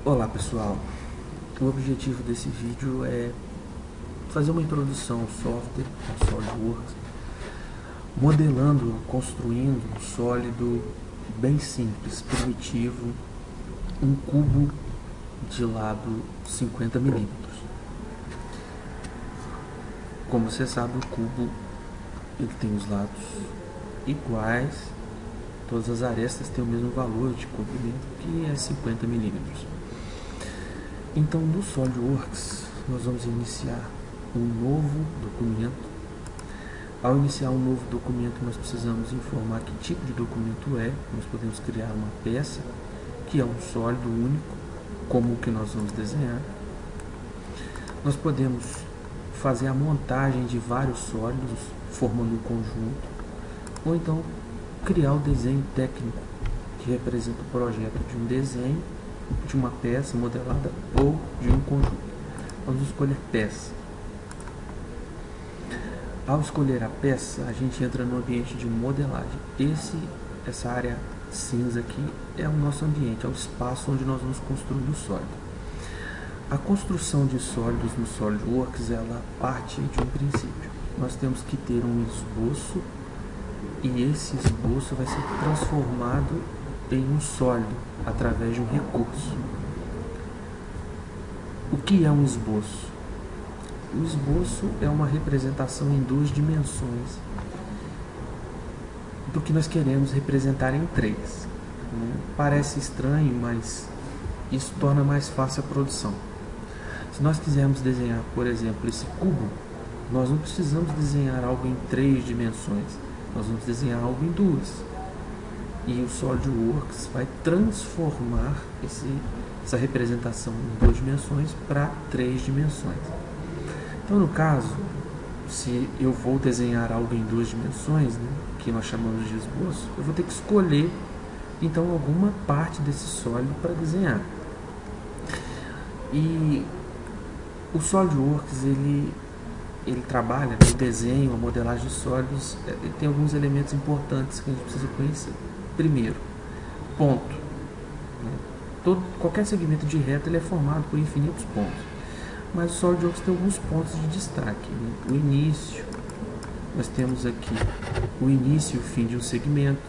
Olá pessoal, o objetivo desse vídeo é fazer uma introdução ao software, ao SolidWorks, modelando, construindo um sólido bem simples, primitivo, um cubo de lado 50 milímetros. Como você sabe, o cubo ele tem os lados iguais, todas as arestas têm o mesmo valor de comprimento, que é 50 milímetros. Então, no SolidWorks, nós vamos iniciar um novo documento. Ao iniciar um novo documento, nós precisamos informar que tipo de documento é. Nós podemos criar uma peça, que é um sólido único, como o que nós vamos desenhar. Nós podemos fazer a montagem de vários sólidos, formando um conjunto, ou então criar o desenho técnico, que representa o projeto de um desenho, de uma peça modelada ou de um conjunto. Vamos escolher peça. Ao escolher a peça, a gente entra no ambiente de modelagem. Essa área cinza aqui é o nosso ambiente, é o espaço onde nós vamos construir o sólido. A construção de sólidos no SolidWorks, ela parte de um princípio. Nós temos que ter um esboço e esse esboço vai ser transformado em um sólido através de um recurso. O que é um esboço? O esboço é uma representação em duas dimensões do que nós queremos representar em três. Parece estranho, mas isso torna mais fácil a produção. Se nós quisermos desenhar, por exemplo, esse cubo, nós não precisamos desenhar algo em três dimensões, nós vamos desenhar algo em duas. E o SolidWorks vai transformar essa representação em duas dimensões para três dimensões. Então, no caso, se eu vou desenhar algo em duas dimensões, que nós chamamos de esboço, eu vou ter que escolher então alguma parte desse sólido para desenhar. E o SolidWorks ele trabalha no desenho, a modelagem de sólidos, ele tem alguns elementos importantes que a gente precisa conhecer. Primeiro, ponto. Qualquer segmento de reta ele é formado por infinitos pontos, mas o SolidWorks tem alguns pontos de destaque. O início, nós temos aqui o início e o fim de um segmento.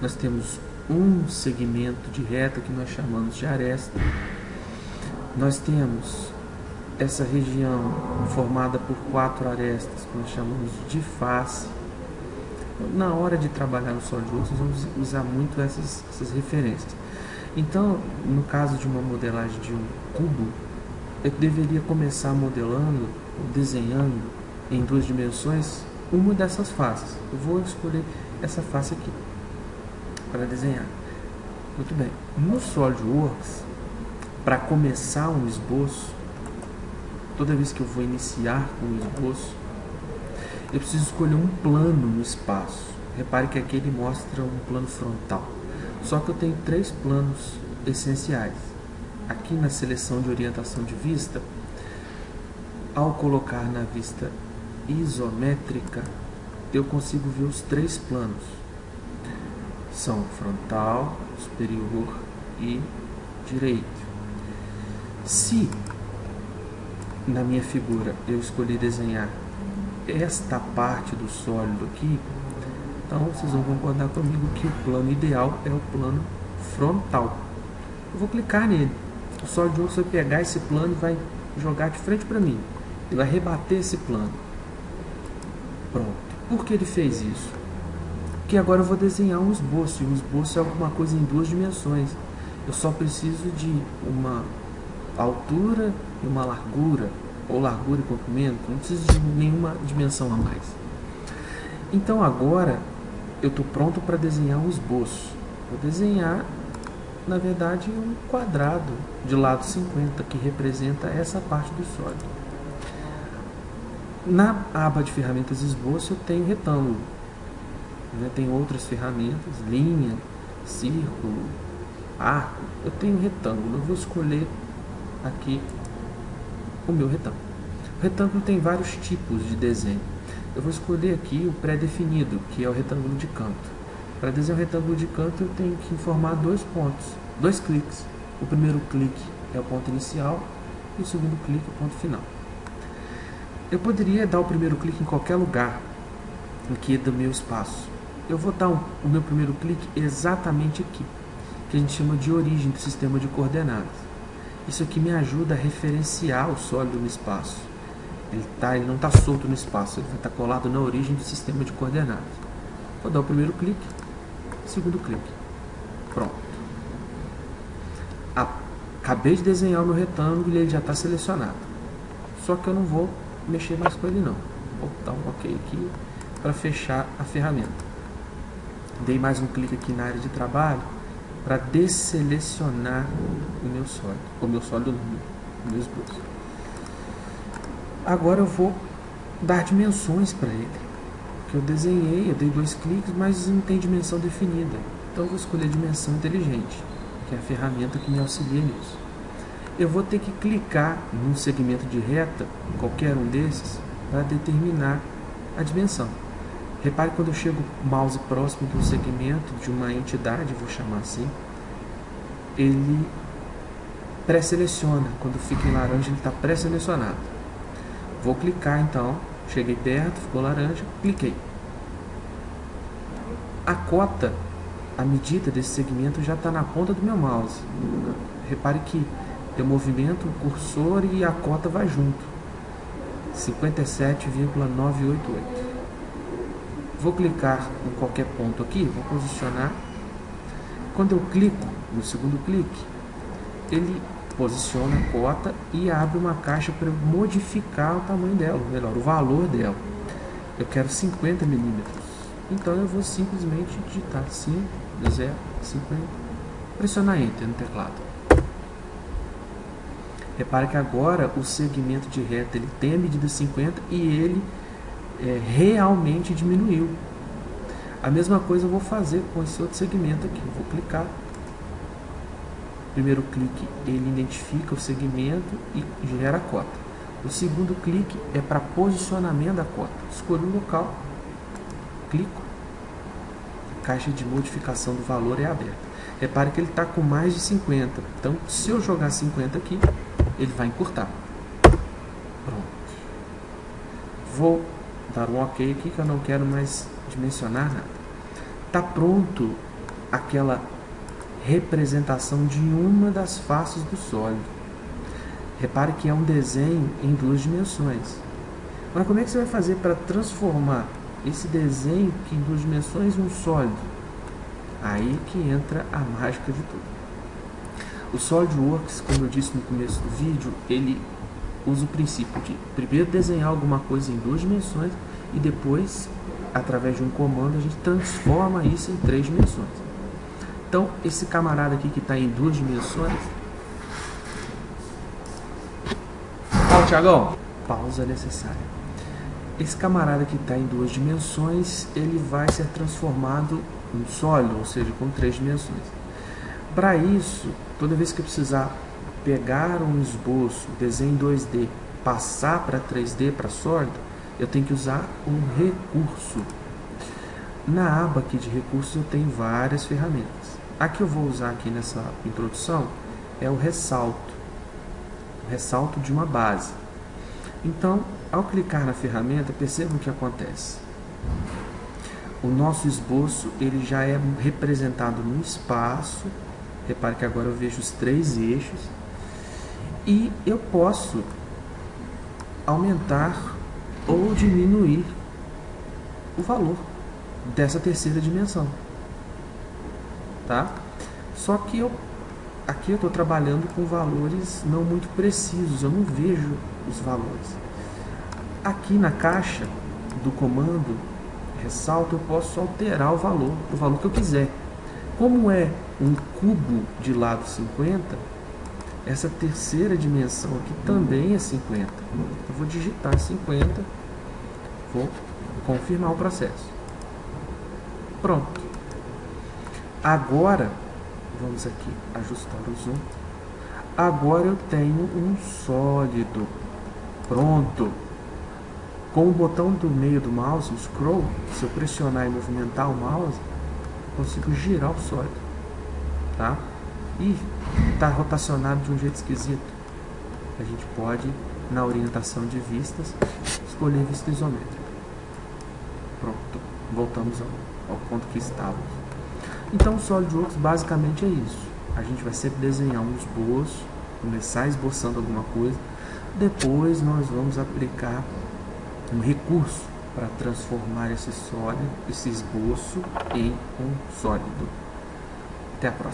Nós temos um segmento de reta que nós chamamos de aresta. Nós temos essa região formada por quatro arestas que nós chamamos de face. Na hora de trabalhar no SolidWorks, nós vamos usar muito essas referências. Então, no caso de uma modelagem de um cubo, eu deveria começar modelando, desenhando em duas dimensões uma dessas faces. Eu vou escolher essa face aqui para desenhar. Muito bem. No SolidWorks, para começar um esboço, toda vez que eu vou iniciar com um esboço, eu preciso escolher um plano no espaço. Repare que aqui ele mostra um plano frontal. Só que eu tenho três planos essenciais. Aqui na seleção de orientação de vista, ao colocar na vista isométrica, eu consigo ver os três planos. São frontal, superior e direito. Se na minha figura eu escolher desenhar esta parte do sólido aqui, então vocês vão concordar comigo que o plano ideal é o plano frontal. Eu vou clicar nele. O SolidWorks vai pegar esse plano e vai jogar de frente para mim. Ele vai rebater esse plano. Pronto. Por que ele fez isso? Porque agora eu vou desenhar um esboço. E um esboço é alguma coisa em duas dimensões. Eu só preciso de uma altura e uma largura, ou largura e comprimento. Não preciso de nenhuma dimensão a mais. Então agora eu estou pronto para desenhar um esboço. Vou desenhar, na verdade, um quadrado de lado 50 que representa essa parte do sólido. Na aba de ferramentas esboço eu tenho retângulo. Tem outras ferramentas, linha, círculo, arco. Eu tenho retângulo. Eu vou escolher aqui o meu retângulo. O retângulo tem vários tipos de desenho. Eu vou escolher aqui o pré-definido, que é o retângulo de canto. Para desenhar o retângulo de canto, eu tenho que informar dois pontos, dois cliques. O primeiro clique é o ponto inicial e o segundo clique é o ponto final. Eu poderia dar o primeiro clique em qualquer lugar aqui do meu espaço. Eu vou dar o meu primeiro clique exatamente aqui, que a gente chama de origem do sistema de coordenadas. Isso aqui me ajuda a referenciar o sólido no espaço. Ele não está solto no espaço, ele vai estar colado na origem do sistema de coordenadas. Vou dar o primeiro clique, segundo clique. Pronto. Acabei de desenhar o meu retângulo e ele já está selecionado. Só que eu não vou mexer mais com ele não. Vou dar um OK aqui para fechar a ferramenta. Dei mais um clique aqui na área de trabalho para desselecionar o meu sólido no meu esboço. Agora eu vou dar dimensões para ele. Que eu desenhei, eu dei 2 cliques, mas não tem dimensão definida. Então eu vou escolher a dimensão inteligente, que é a ferramenta que me auxilia nisso. Eu vou ter que clicar num segmento de reta, qualquer um desses, para determinar a dimensão. Repare quando eu chego o mouse próximo do segmento de uma entidade, vou chamar assim, ele pré-seleciona. Quando fica em laranja, ele está pré-selecionado. Vou clicar então, cheguei perto, ficou laranja, cliquei. A cota, a medida desse segmento já está na ponta do meu mouse. Repare que eu movimento o cursor e a cota vai junto. 57,988. Vou clicar em qualquer ponto aqui, vou posicionar. Quando eu clico no segundo clique, ele posiciona a cota e abre uma caixa para modificar o tamanho dela, ou melhor, o valor dela. Eu quero 50 milímetros. Então eu vou simplesmente digitar 5, 0, 50, pressionar Enter no teclado. Repare que agora o segmento de reta ele tem a medida 50 e ele realmente diminuiu. A mesma coisa eu vou fazer com esse outro segmento aqui. Vou clicar. Primeiro clique ele identifica o segmento e gera a cota. O segundo clique é para posicionamento da cota. Escolho o local, clico, a caixa de modificação do valor é aberta. Repare que ele está com mais de 50. Então, se eu jogar 50 aqui, ele vai encurtar. Pronto. Vou dar um OK aqui que eu não quero mais dimensionar nada. Está pronto aquela representação de uma das faces do sólido. Repare que é um desenho em 2 dimensões. Mas como é que você vai fazer para transformar esse desenho que em 2 dimensões em um sólido? Aí que entra a mágica de tudo. O SolidWorks, como eu disse no começo do vídeo, ele usa o princípio de primeiro desenhar alguma coisa em 2 dimensões e depois, através de um comando, a gente transforma isso em 3 dimensões. Então, esse camarada aqui que está em 2 dimensões... Ó, Thiagão, pausa necessária. Esse camarada que está em 2 dimensões, ele vai ser transformado em sólido, ou seja, com 3 dimensões. Para isso, toda vez que eu precisar pegar um esboço, desenho em 2D, passar para 3D, para sólido, eu tenho que usar um recurso. Na aba aqui de recursos eu tenho várias ferramentas. A que eu vou usar aqui nessa introdução é o ressalto de uma base. Então, ao clicar na ferramenta, percebam o que acontece. O nosso esboço ele já é representado no espaço. Repare que agora eu vejo os 3 eixos. E eu posso aumentar ou diminuir o valor dessa terceira dimensão. Tá? Só que aqui eu estou trabalhando com valores não muito precisos, eu não vejo os valores. Aqui na caixa do comando ressalto eu posso alterar o valor que eu quiser. Como é um cubo de lado 50, essa terceira dimensão aqui também é 50. Eu vou digitar 50, vou confirmar o processo. Pronto. Agora, vamos aqui ajustar o zoom. Agora eu tenho um sólido. Pronto. Com o botão do meio do mouse, o scroll, se eu pressionar e movimentar o mouse, consigo girar o sólido. Tá? E está rotacionado de um jeito esquisito. A gente pode, na orientação de vistas, escolher vista isométrica. Pronto, voltamos ao ponto que estávamos. Então o SolidWorks basicamente é isso. A gente vai sempre desenhar um esboço, começar esboçando alguma coisa, depois nós vamos aplicar um recurso para transformar esse esboço em um sólido. Até a próxima.